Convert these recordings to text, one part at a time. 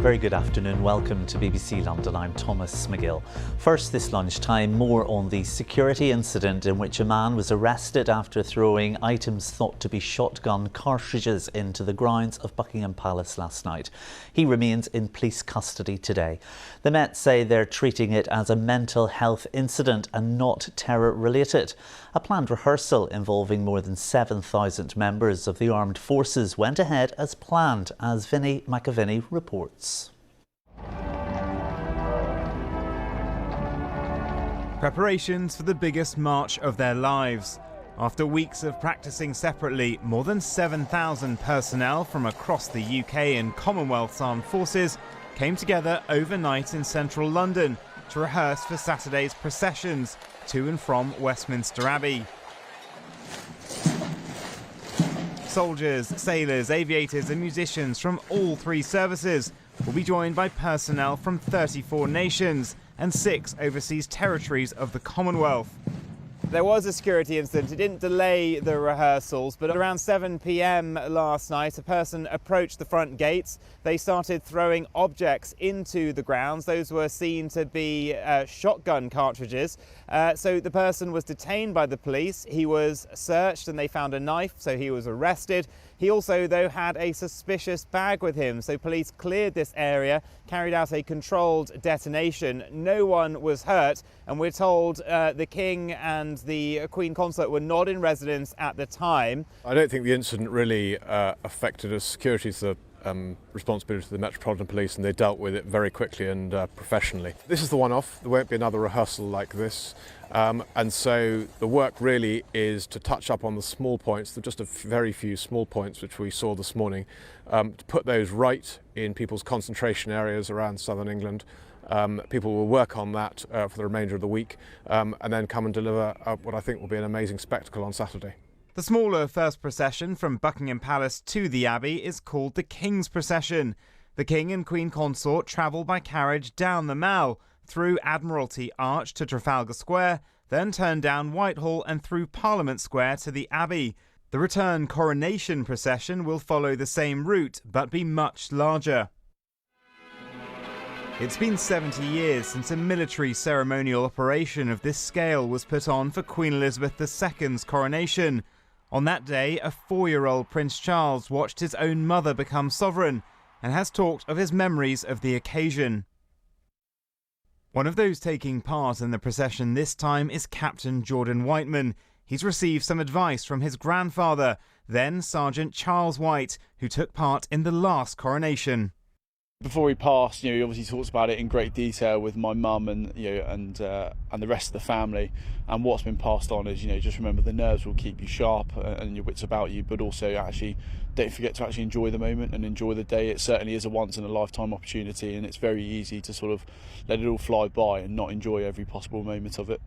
Very good afternoon. Welcome to BBC London. I'm Thomas Magill. First this lunchtime, more on the security incident in which a man was arrested after throwing items thought to be shotgun cartridges into the grounds of Buckingham Palace last night. He remains in police custody today. The Met say they're treating it as a mental health incident and not terror related. A planned rehearsal involving more than 7,000 members of the armed forces went ahead as planned, as Vinnie McAviney reports. Preparations for the biggest march of their lives. After weeks of practicing separately, more than 7,000 personnel from across the UK and Commonwealth's armed forces came together overnight in central London to rehearse for Saturday's processions to and from Westminster Abbey. Soldiers, sailors, aviators and musicians from all three services will be joined by personnel from 34 nations and 6 overseas territories of the Commonwealth. There was a security incident. It didn't delay the rehearsals, but around 7 p.m. last night, a person approached the front gates. They started throwing objects into the grounds. Those were seen to be shotgun cartridges. So the person was detained by the police. He was searched and they found a knife, so he was arrested. He also, though, had a suspicious bag with him, so police cleared this area, carried out a controlled detonation. No one was hurt, and we're told the King and the Queen Consort were not in residence at the time. I don't think the incident really affected us. Security is the responsibility of the Metropolitan Police, and they dealt with it very quickly and professionally. This is the one-off. There won't be another rehearsal like this. And so the work really is to touch up on the small points, just a very few small points which we saw this morning, to put those right in people's concentration areas around southern England. People will work on that for the remainder of the week and then come and deliver what I think will be an amazing spectacle on Saturday. The smaller first procession from Buckingham Palace to the Abbey is called the King's Procession. The King and Queen Consort travel by carriage down the Mall, through Admiralty Arch to Trafalgar Square, then turn down Whitehall and through Parliament Square to the Abbey. The return coronation procession will follow the same route, but be much larger. It's been 70 years since a military ceremonial operation of this scale was put on for Queen Elizabeth II's coronation. On that day, a 4-year-old Prince Charles watched his own mother become sovereign and has talked of his memories of the occasion. One of those taking part in the procession this time is Captain Jordan Whiteman. He's received some advice from his grandfather, then Sergeant Charles White, who took part in the last coronation. Before he passed, he obviously talks about it in great detail with my mum and and the rest of the family. And what's been passed on is just remember the nerves will keep you sharp and your wits about you, but also actually don't forget to actually enjoy the moment and enjoy the day. It certainly is a once in a lifetime opportunity, and it's very easy to sort of let it all fly by and not enjoy every possible moment of it.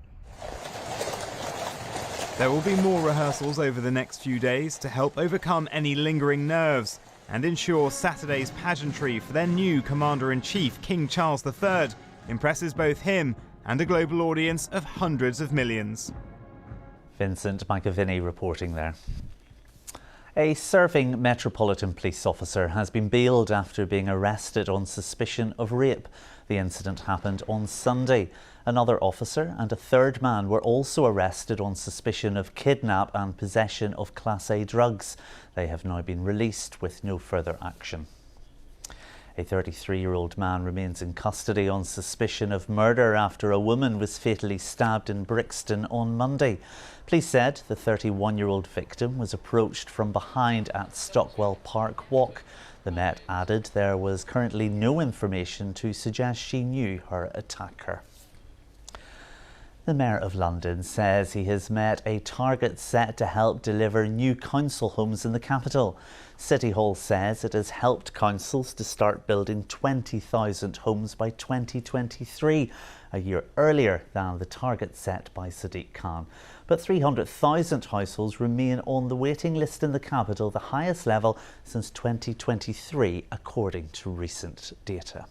There will be more rehearsals over the next few days to help overcome any lingering nerves and ensure Saturday's pageantry for their new Commander-in-Chief, King Charles III, impresses both him and a global audience of hundreds of millions. Vincent McAviney reporting there. A serving Metropolitan Police officer has been bailed after being arrested on suspicion of rape. The incident happened on Sunday. Another officer and a third man were also arrested on suspicion of kidnap and possession of Class A drugs. They have now been released with no further action. A 33-year-old man remains in custody on suspicion of murder after a woman was fatally stabbed in Brixton on Monday. Police said the 31-year-old victim was approached from behind at Stockwell Park Walk. The Met added there was currently no information to suggest she knew her attacker. The Mayor of London says he has met a target set to help deliver new council homes in the capital. City Hall says it has helped councils to start building 20,000 homes by 2023, a year earlier than the target set by Sadiq Khan. But 300,000 households remain on the waiting list in the capital, the highest level since 2023, according to recent data.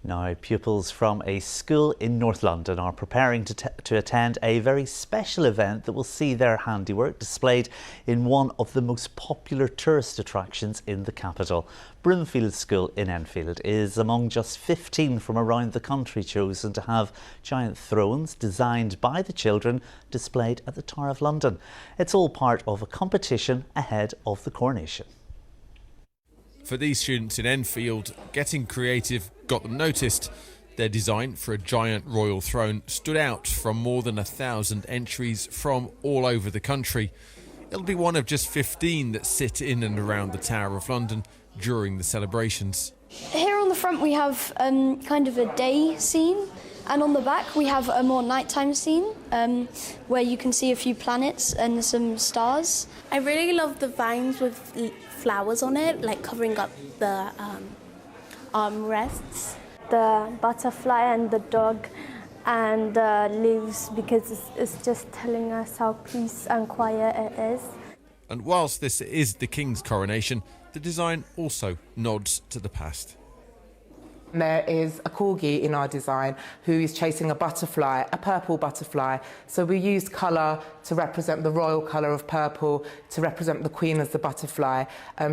Now, pupils from a school in North London are preparing to attend a very special event that will see their handiwork displayed in one of the most popular tourist attractions in the capital. Broomfield School in Enfield is among just 15 from around the country chosen to have giant thrones designed by the children displayed at the Tower of London. It's all part of a competition ahead of the coronation. For these students in Enfield, getting creative got them noticed. Their design for a giant royal throne stood out from more than 1,000 entries from all over the country. It'll be one of just 15 that sit in and around the Tower of London during the celebrations. Here on the front we have kind of a day scene, and on the back we have a more nighttime scene where you can see a few planets and some stars. I really love the vines with flowers on it, like covering up the armrests. The butterfly and the dog and leaves, because it's just telling us how peace and quiet it is. And whilst this is the King's coronation, the design also nods to the past. There is a corgi in our design who is chasing a butterfly, a purple butterfly. So we used colour to represent the royal colour of purple, to represent the Queen as the butterfly.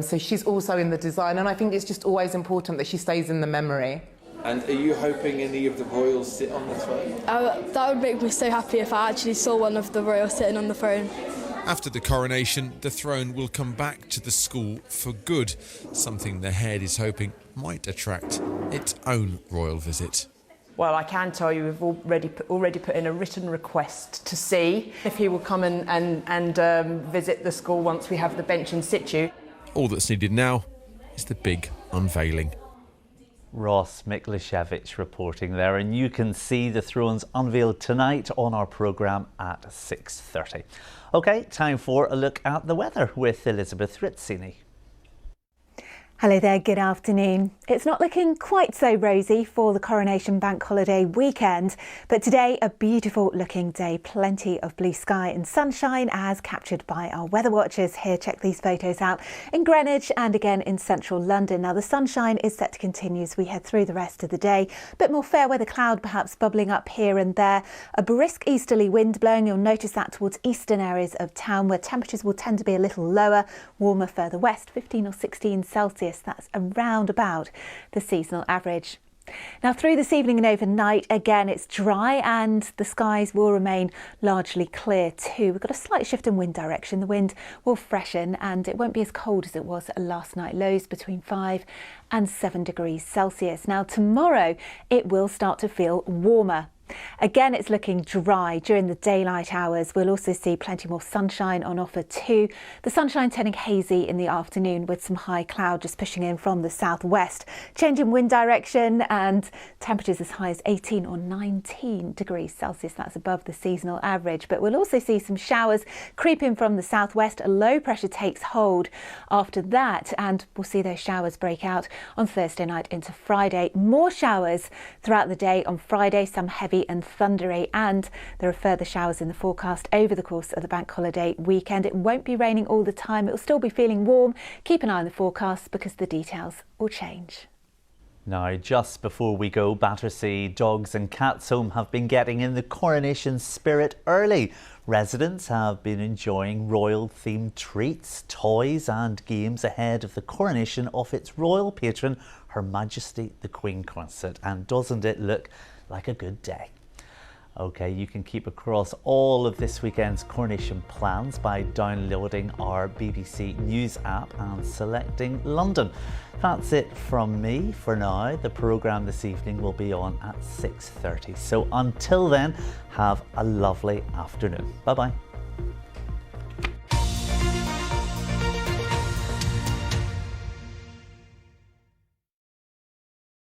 So she's also in the design, and I think it's just always important that she stays in the memory. And are you hoping any of the royals sit on the throne? That would make me so happy if I actually saw one of the royals sitting on the throne. After the coronation, the throne will come back to the school for good, something the head is hoping might attract its own royal visit. Well, I can tell you we've already put in a written request to see if he will come and visit the school once we have the bench in situ. All that's needed now is the big unveiling. Ross Miklashevich reporting there, and you can see the thrones unveiled tonight on our programme at 6:30. OK, time for a look at the weather with Elizabeth Ritzini. Hello there, good afternoon. It's not looking quite so rosy for the Coronation Bank Holiday weekend, but today a beautiful looking day, plenty of blue sky and sunshine as captured by our weather watchers here. Check these photos out in Greenwich and again in central London. Now the sunshine is set to continue as we head through the rest of the day. A bit more fair weather cloud perhaps bubbling up here and there. A brisk easterly wind blowing. You'll notice that towards eastern areas of town where temperatures will tend to be a little lower, warmer further west, 15 or 16 Celsius. That's around about the seasonal average. Now through this evening and overnight, again it's dry and the skies will remain largely clear too. We've got a slight shift in wind direction. The wind will freshen and it won't be as cold as it was last night. Lows between 5 and 7 degrees Celsius. Now tomorrow it will start to feel warmer. Again, it's looking dry during the daylight hours. We'll also see plenty more sunshine on offer too. The sunshine turning hazy in the afternoon with some high cloud just pushing in from the southwest. Change in wind direction and temperatures as high as 18 or 19 degrees Celsius. That's above the seasonal average. But we'll also see some showers creep in from the southwest. A low pressure takes hold after that and we'll see those showers break out on Thursday night into Friday. More showers throughout the day on Friday, some heavy and thundery, and there are further showers in the forecast over the course of the bank holiday weekend. It won't be raining all the time. It will still be feeling warm. Keep an eye on the forecast because the details will change. Now, just before we go, Battersea Dogs and Cats Home have been getting in the coronation spirit early. Residents have been enjoying royal-themed treats, toys and games ahead of the coronation of its royal patron, Her Majesty the Queen Consort. And doesn't it look like a good day? OK, you can keep across all of this weekend's coronation plans by downloading our BBC News app and selecting London. That's it from me for now. The programme this evening will be on at 6:30. So until then, have a lovely afternoon. Bye-bye.